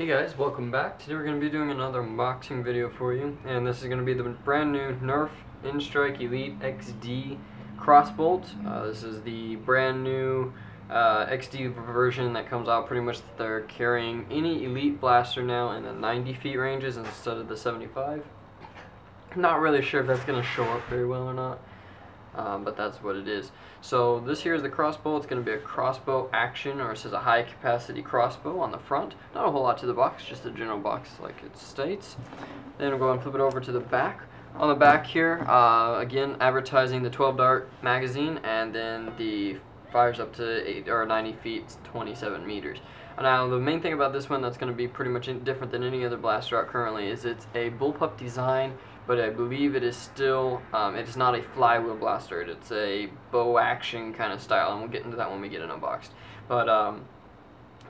Hey guys, welcome back. Today we're going to be doing another unboxing video for you, and this is going to be the brand new Nerf N-Strike Elite XD Crossbolt. This is the brand new XD version that comes out. Pretty much they're carrying any Elite blaster now in the 90 feet ranges instead of the 75. Not really sure if that's going to show up very well or not. But that's what it is. So this here is the crossbow. It's going to be a crossbow action, or it says a high capacity crossbow on the front. Not a whole lot to the box, just a general box like it states. Then we'll go and flip it over to the back. On the back here, again advertising the 12 dart magazine, and then the fires up to 8 or 90 feet, 27 meters. Now the main thing about this one that's going to be pretty much different than any other blaster out currently is it's a bullpup design, but I believe it is still, it is not a flywheel blaster. It's a bow action kind of style, and we'll get into that when we get it unboxed. But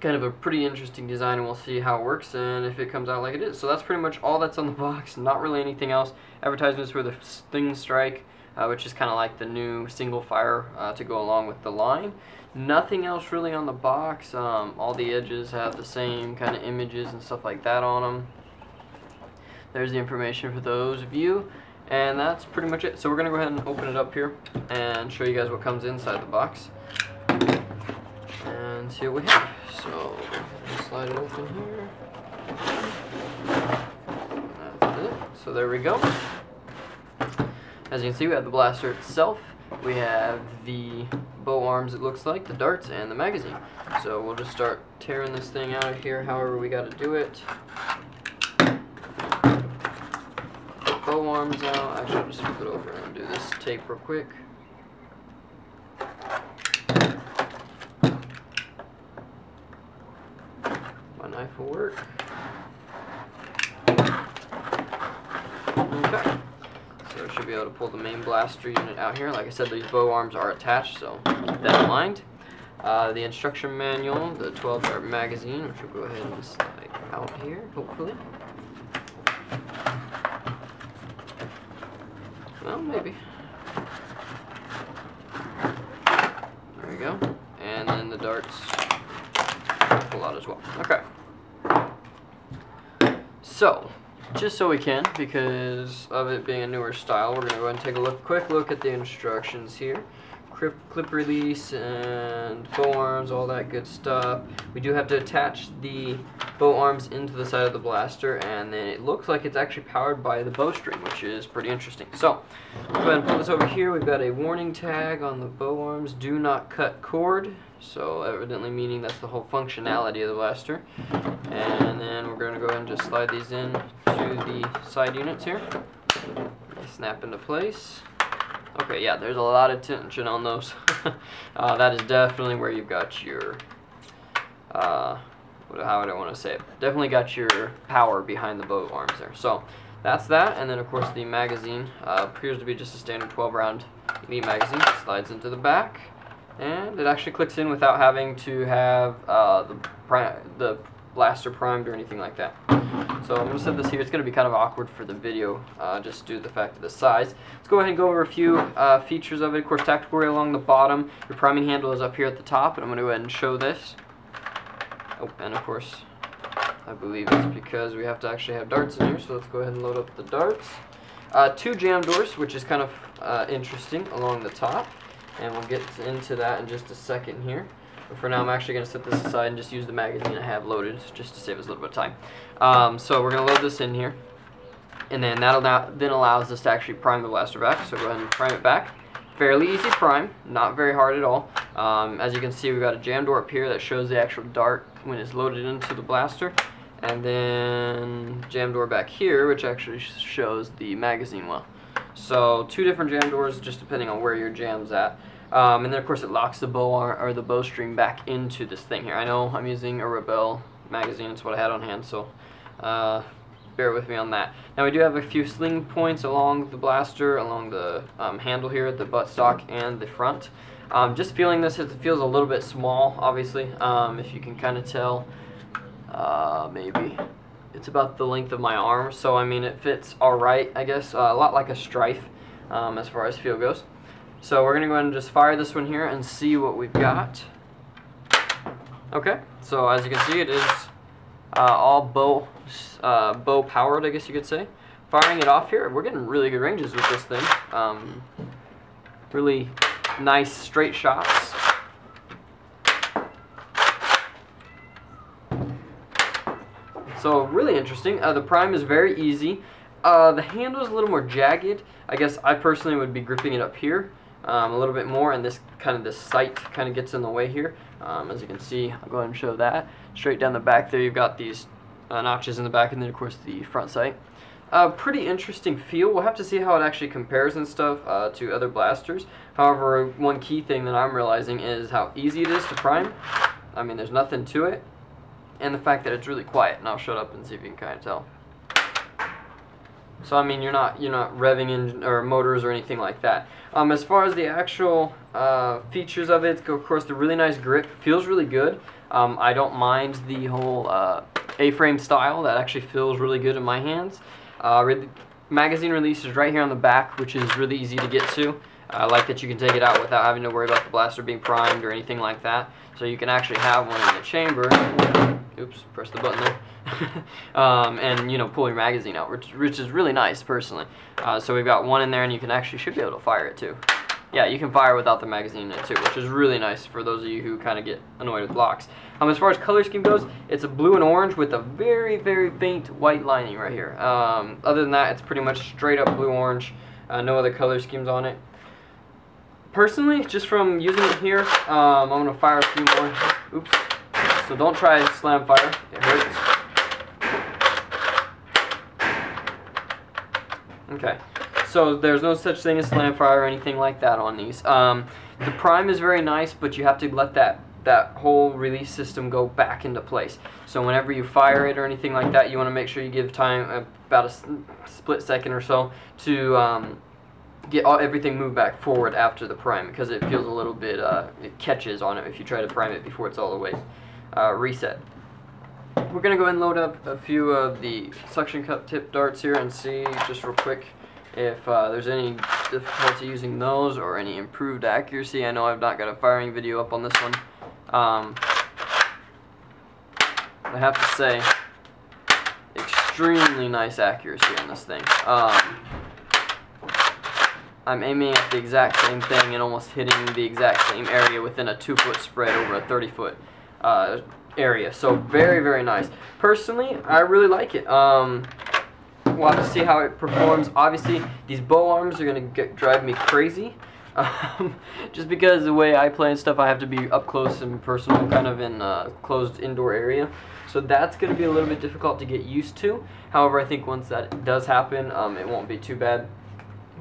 kind of a pretty interesting design, and we'll see how it works and if it comes out like it is. So that's pretty much all that's on the box, not really anything else. Advertisements for the Sling Strike, which is kind of like the new single fire to go along with the line. Nothing else really on the box. All the edges have the same kind of images and stuff like that on them. There's the information for those of you, and that's pretty much it. So we're going to go ahead and open it up here and show you guys what comes inside the box and see what we have. So slide it open here. That's it. So there we go. As you can see, we have the blaster itself. We have the bow arms, it looks like, the darts, and the magazine. So we'll just start tearing this thing out of here however we got to do it. Bow arms out. Actually, I'll just flip it over and do this tape real quick. My knife will work. Okay. So I should be able to pull the main blaster unit out here. Like I said, these bow arms are attached, so keep that in mind. The instruction manual, the 12 dart magazine, which will go ahead and slide out here, hopefully. Well, maybe. There we go. And then the darts pull out as well. Okay. So, just so we can, because of it being a newer style, we're going to go ahead and take a quick look at the instructions here. Clip release and bow arms, all that good stuff. We do have to attach the bow arms into the side of the blaster, and then it looks like it's actually powered by the bowstring, which is pretty interesting. So, go ahead and pull this over here. We've got a warning tag on the bow arms, do not cut cord. So, evidently meaning that's the whole functionality of the blaster. And then we're going to go ahead and just slide these in to the side units here. They snap into place. Okay, yeah, there's a lot of tension on those. That is definitely where you've got your, how would I want to say it? Definitely got your power behind the bow arms there. So that's that, and then of course the magazine appears to be just a standard 12-round Elite magazine. Slides into the back, and it actually clicks in without having to have the blaster primed or anything like that. So I'm going to set this here. It's going to be kind of awkward for the video, just due to the fact of the size. Let's go ahead and go over a few features of it. Of course, tactical ray along the bottom. Your priming handle is up here at the top, and I'm going to go ahead and show this. Oh, and of course, I believe it's because we have to actually have darts in here, so let's go ahead and load up the darts. 2 jam doors, which is kind of interesting, along the top, and we'll get into that in just a second here. But for now, I'm actually going to set this aside and just use the magazine I have loaded, just to save us a little bit of time. So we're going to load this in here, and then that then allows us to actually prime the blaster back. So go ahead and prime it back. Fairly easy prime, not very hard at all. As you can see, we've got a jam door up here that shows the actual dart when it's loaded into the blaster, and then jam door back here, which actually shows the magazine well. So 2 different jam doors, just depending on where your jam's at. And then of course it locks the bowstring back into this thing here. I know I'm using a Rebel magazine, it's what I had on hand, so bear with me on that. Now we do have a few sling points along the blaster, along the handle here at the buttstock and the front. Just feeling this, it feels a little bit small, obviously. If you can kind of tell, maybe it's about the length of my arm, so I mean it fits alright, I guess. A lot like a Strife as far as feel goes. So we're going to go ahead and just fire this one here and see what we've got. Okay, so as you can see, it is all bow powered, I guess you could say. Firing it off here, we're getting really good ranges with this thing. Really nice straight shots. So really interesting. The prime is very easy. The handle is a little more jagged. I guess I personally would be gripping it up here a little bit more, and this sight kind of gets in the way here. As you can see, I'll go ahead and show that. Straight down the back there, you've got these notches in the back, and then of course the front sight. Pretty interesting feel. We'll have to see how it actually compares and stuff to other blasters. However, one key thing that I'm realizing is how easy it is to prime. I mean, there's nothing to it, and the fact that it's really quiet. And I'll shut up and see if you can kind of tell. So I mean, you're not revving in or motors or anything like that. As far as the actual features of it, of course, the really nice grip feels really good. I don't mind the whole A-frame style. That actually feels really good in my hands. Magazine release is right here on the back, which is really easy to get to. I like that you can take it out without having to worry about the blaster being primed or anything like that. So you can actually have one in the chamber. Oops, press the button there. And pull your magazine out, which is really nice personally. So we've got one in there, and you should be able to fire it too. Yeah, you can fire without the magazine in it too, which is really nice for those of you who kind of get annoyed with blocks. As far as color scheme goes, it's a blue and orange with a very, very faint white lining right here. Other than that, it's pretty much straight up blue-orange. No other color schemes on it. Personally, just from using it here, I'm going to fire a few more. Oops. So don't try slam fire. It hurts. Okay. So there's no such thing as slam fire or anything like that on these. The prime is very nice, but you have to let that whole release system go back into place. So whenever you fire it or anything like that, you want to make sure you give time about a split second or so to get everything moved back forward after the prime, because it feels a little bit, it catches on it if you try to prime it before it's all the way reset. We're going to go ahead and load up a few of the suction cup tip darts here and see just real quick if there's any difficulty using those or any improved accuracy. I know I've not got a firing video up on this one. I have to say, extremely nice accuracy on this thing. I'm aiming at the exact same thing and almost hitting the exact same area within a 2-foot spread over a 30-foot area. So very, very nice. Personally, I really like it. We'll have to see how it performs. Obviously, these bow arms are going to drive me crazy. Just because the way I play and stuff, I have to be up close and personal, kind of in a closed indoor area. So that's going to be a little bit difficult to get used to. However, I think once that does happen, it won't be too bad,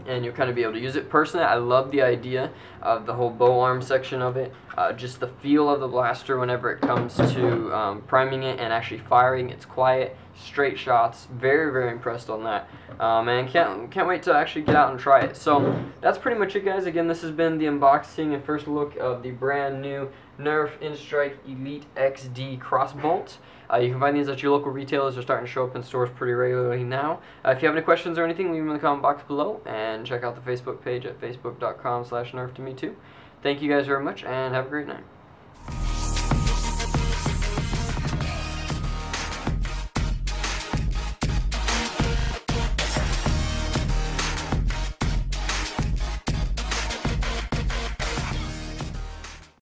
and you'll kind of be able to use it. Personally, I love the idea of the whole bow arm section of it. Just the feel of the blaster whenever it comes to priming it and actually firing. It's quiet, straight shots. Very, very impressed on that. And can't wait to actually get out and try it. So that's pretty much it, guys. Again, this has been the unboxing and first look of the brand new Nerf Instrike Elite XD Crossbolt. You can find these at your local retailers. They're starting to show up in stores pretty regularly now. If you have any questions or anything, leave them in the comment box below, and check out the Facebook page at facebook.com/nerftome2. Thank you guys very much, and have a great night.